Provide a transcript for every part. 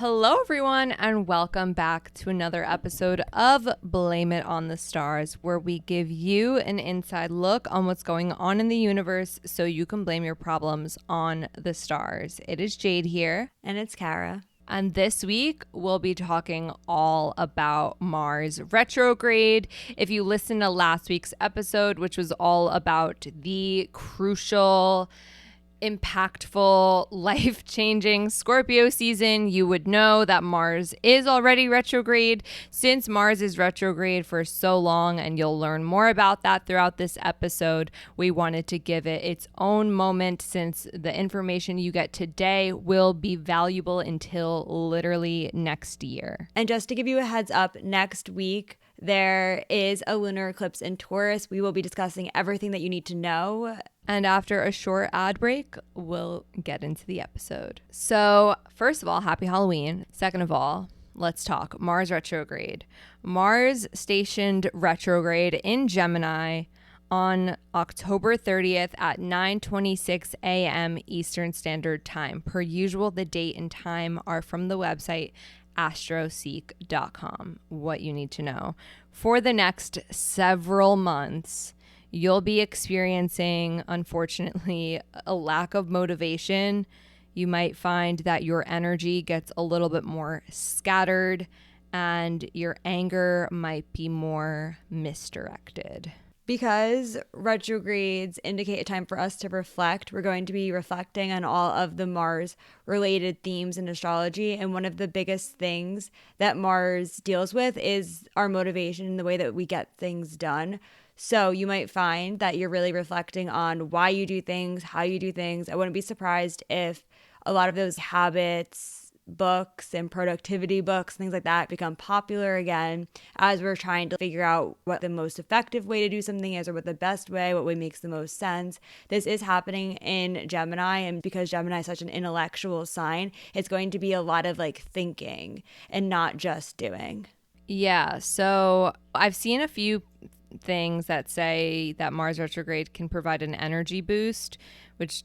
Hello, everyone, and welcome back to another episode of Blame It on the Stars, where we give you an inside look on what's going on in the universe so you can blame your problems on the stars. It is Jade here. And it's Kara. And this week, we'll be talking all about Mars retrograde. If you listened to last week's episode, which was all about the crucial, impactful, life-changing Scorpio season, you would know that Mars is already retrograde. Since Mars is retrograde for so long, and you'll learn more about that throughout this episode, we wanted to give it its own moment since the information you get today will be valuable until literally next year. And just to give you a heads up, next week there is a lunar eclipse in Taurus. We will be discussing everything that you need to know. And after a short ad break, we'll get into the episode. So, first of all, happy Halloween. Second of all, let's talk Mars retrograde. Mars stationed retrograde in Gemini on October 30th at 9:26 a.m. Eastern Standard Time. Per usual, the date and time are from the website astroseek.com. What you need to know. For the next several months, you'll be experiencing, unfortunately, a lack of motivation. You might find that your energy gets a little bit more scattered and your anger might be more misdirected. Because retrogrades indicate a time for us to reflect, we're going to be reflecting on all of the Mars-related themes in astrology. And one of the biggest things that Mars deals with is our motivation and the way that we get things done. So you might find that you're really reflecting on why you do things, how you do things. I wouldn't be surprised if a lot of those habits, books and productivity books, things like that, become popular again as we're trying to figure out what the most effective way to do something is, or what the best way, what way makes the most sense. This is happening in Gemini, and because Gemini is such an intellectual sign, it's going to be a lot of like thinking and not just doing. Yeah, so I've seen a few things that say that Mars retrograde can provide an energy boost, which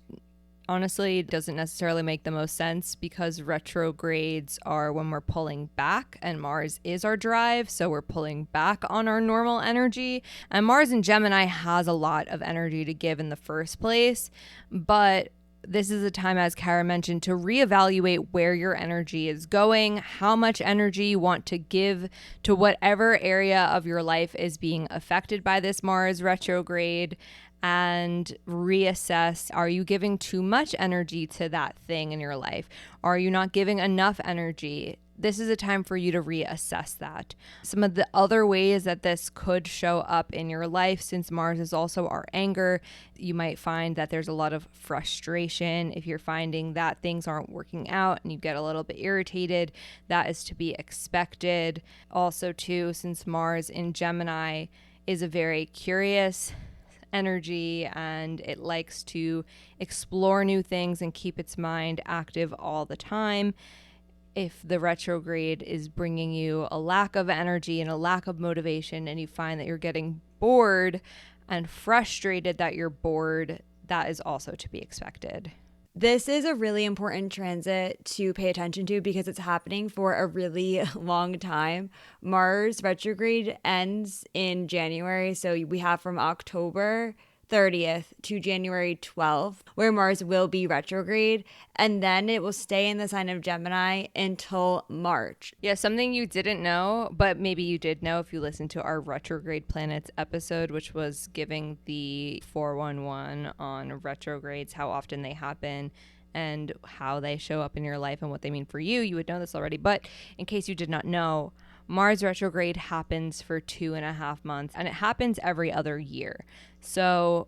honestly doesn't necessarily make the most sense because retrogrades are when we're pulling back and Mars is our drive, so we're pulling back on our normal energy. And Mars in Gemini has a lot of energy to give in the first place, but this is a time, as Kara mentioned, to reevaluate where your energy is going, how much energy you want to give to whatever area of your life is being affected by this Mars retrograde, and reassess, are you giving too much energy to that thing in your life? Are you not giving enough energy? This is a time for you to reassess that. Some of the other ways that this could show up in your life, since Mars is also our anger, you might find that there's a lot of frustration. If you're finding that things aren't working out and you get a little bit irritated, that is to be expected. Also, too, since Mars in Gemini is a very curious energy and it likes to explore new things and keep its mind active all the time, if the retrograde is bringing you a lack of energy and a lack of motivation, and you find that you're getting bored and frustrated that you're bored, that is also to be expected. This is a really important transit to pay attention to because it's happening for a really long time. Mars retrograde ends in January, so we have from October 30th to January 12th, where Mars will be retrograde, and then it will stay in the sign of Gemini until March. Yeah, something you didn't know, but maybe you did know if you listened to our retrograde planets episode, which was giving the 411 on retrogrades, how often they happen and how they show up in your life and what they mean for you. You would know this already, but in case you did not know, Mars retrograde happens for 2.5 months, and it happens every other year. So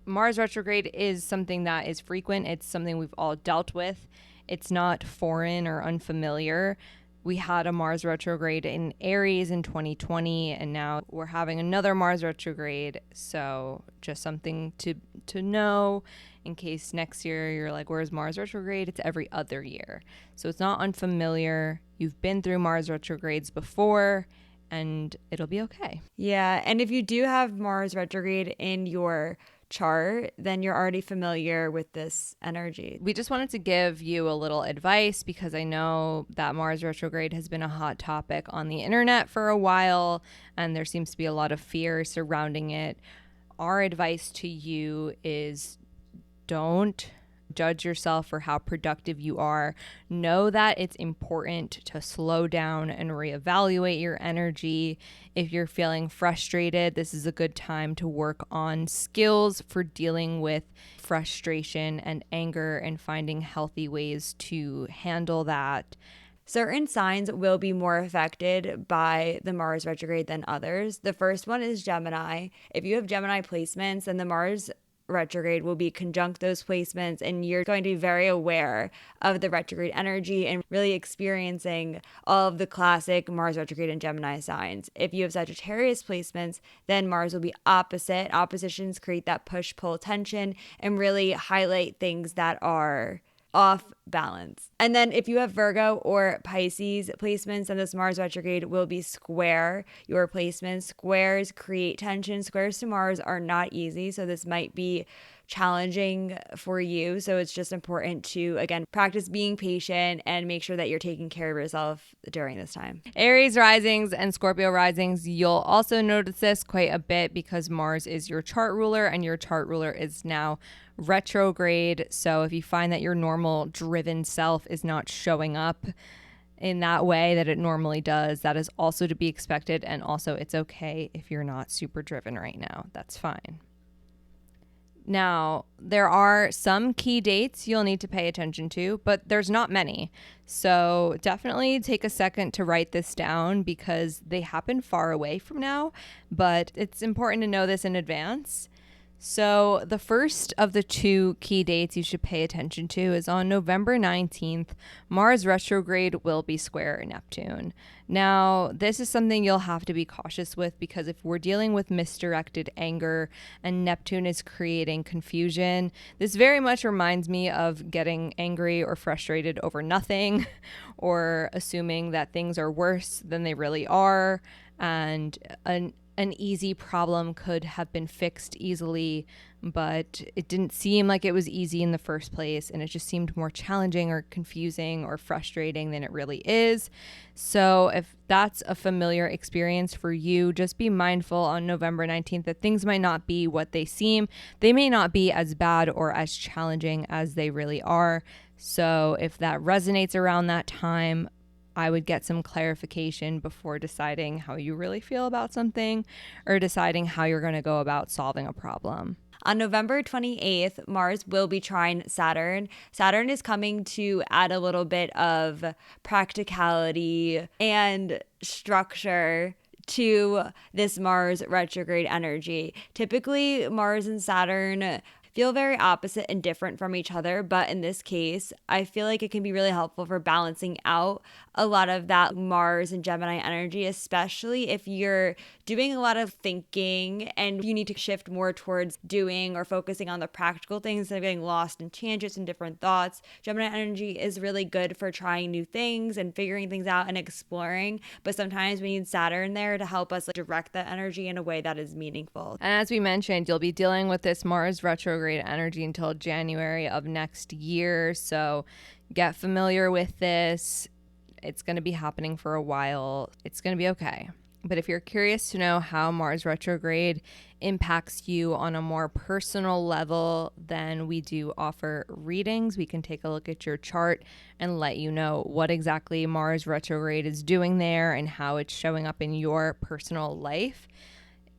Mars retrograde is something that is frequent. It's something we've all dealt with. It's not foreign or unfamiliar. We had a Mars retrograde in Aries in 2020, and now we're having another Mars retrograde. So just something to know in case next year you're like, where's Mars retrograde? It's every other year. So it's not unfamiliar. You've been through Mars retrogrades before, and it'll be okay. Yeah, and if you do have Mars retrograde in your chart, then you're already familiar with this energy. We just wanted to give you a little advice because I know that Mars retrograde has been a hot topic on the internet for a while, and there seems to be a lot of fear surrounding it. Our advice to you is don't judge yourself for how productive you are. Know that it's important to slow down and reevaluate your energy. If you're feeling frustrated, this is a good time to work on skills for dealing with frustration and anger and finding healthy ways to handle that. Certain signs will be more affected by the Mars retrograde than others. The first one is Gemini. If you have Gemini placements, then the Mars retrograde will be conjunct those placements, and you're going to be very aware of the retrograde energy and really experiencing all of the classic Mars retrograde and Gemini signs. If you have Sagittarius placements, then Mars will be opposite. Oppositions create that push-pull tension and really highlight things that are off balance. And then if you have Virgo or Pisces placements, then this Mars retrograde will be square your placements. Squares create tension. Squares to Mars are not easy, so this might be challenging for you. So it's just important to, again, practice being patient and make sure that you're taking care of yourself during this time. Aries risings and Scorpio risings, you'll also notice this quite a bit because Mars is your chart ruler and your chart ruler is now retrograde. So if you find that your normal driven self is not showing up in that way that it normally does, that is also to be expected. And also it's okay if you're not super driven right now. That's fine. Now, there are some key dates you'll need to pay attention to, but there's not many. So definitely take a second to write this down because they happen far away from now, but it's important to know this in advance. So the first of the two key dates you should pay attention to is on November 19th, Mars retrograde will be square Neptune. Now, this is something you'll have to be cautious with because if we're dealing with misdirected anger and Neptune is creating confusion, this very much reminds me of getting angry or frustrated over nothing or assuming that things are worse than they really are, and an easy problem could have been fixed easily, but it didn't seem like it was easy in the first place, and it just seemed more challenging or confusing or frustrating than it really is. So if that's a familiar experience for you, just be mindful on November 19th that things might not be what they seem. They may not be as bad or as challenging as they really are. So if that resonates around that time, I would get some clarification before deciding how you really feel about something or deciding how you're going to go about solving a problem. On November 28th, Mars will be trine Saturn. Saturn is coming to add a little bit of practicality and structure to this Mars retrograde energy. Typically, Mars and Saturn feel very opposite and different from each other, but in this case, I feel like it can be really helpful for balancing out a lot of that Mars and Gemini energy, especially if you're doing a lot of thinking and you need to shift more towards doing or focusing on the practical things instead of getting lost in tangents and different thoughts. Gemini energy is really good for trying new things and figuring things out and exploring, but sometimes we need Saturn there to help us direct that energy in a way that is meaningful. And as we mentioned, you'll be dealing with this Mars retrograde energy until January of next year. So get familiar with this. It's going to be happening for a while. It's going to be okay. But if you're curious to know how Mars retrograde impacts you on a more personal level, then we do offer readings. We can take a look at your chart and let you know what exactly Mars retrograde is doing there and how it's showing up in your personal life.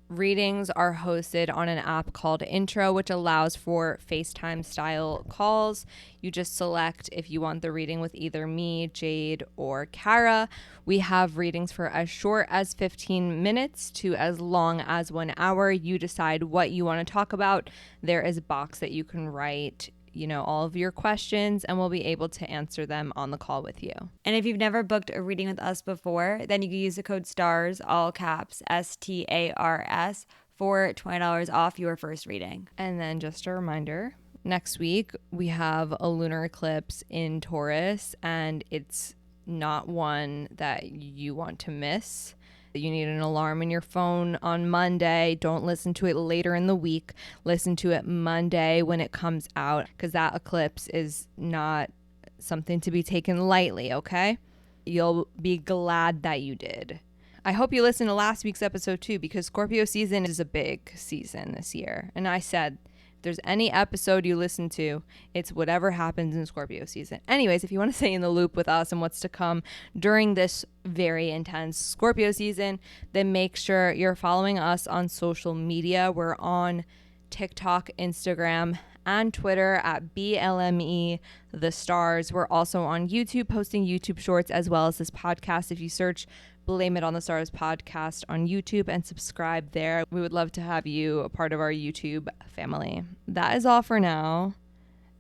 Readings are hosted on an app called Intro, which allows for FaceTime style calls. You just select if you want the reading with either me, Jade, or Kara. We have readings for as short as 15 minutes to as long as 1 hour. You decide what you want to talk about. There is a box that you can write all of your questions, and we'll be able to answer them on the call with you. And if you've never booked a reading with us before, then you can use the code STARS, all caps, STARS, for $20 off your first reading. And then just a reminder, next week we have a lunar eclipse in Taurus, and it's not one that you want to miss. You need an alarm in your phone on Monday. Don't listen to it later in the week. Listen to it Monday when it comes out, because that eclipse is not something to be taken lightly, okay? You'll be glad that you did. I hope you listened to last week's episode too, because Scorpio season is a big season this year. And I said, if there's any episode you listen to, it's whatever happens in Scorpio season. Anyways, if you want to stay in the loop with us and what's to come during this very intense Scorpio season, then make sure you're following us on social media. We're on TikTok, Instagram, and Twitter at BLME The Stars. We're also on YouTube, posting YouTube shorts as well as this podcast. If you search Blame It on the Stars podcast on YouTube and subscribe there, we would love to have you a part of our YouTube family. That is all for now,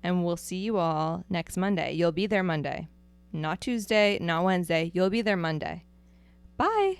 and we'll see you all next Monday. You'll be there Monday, not Tuesday, not Wednesday. You'll be there Monday. Bye.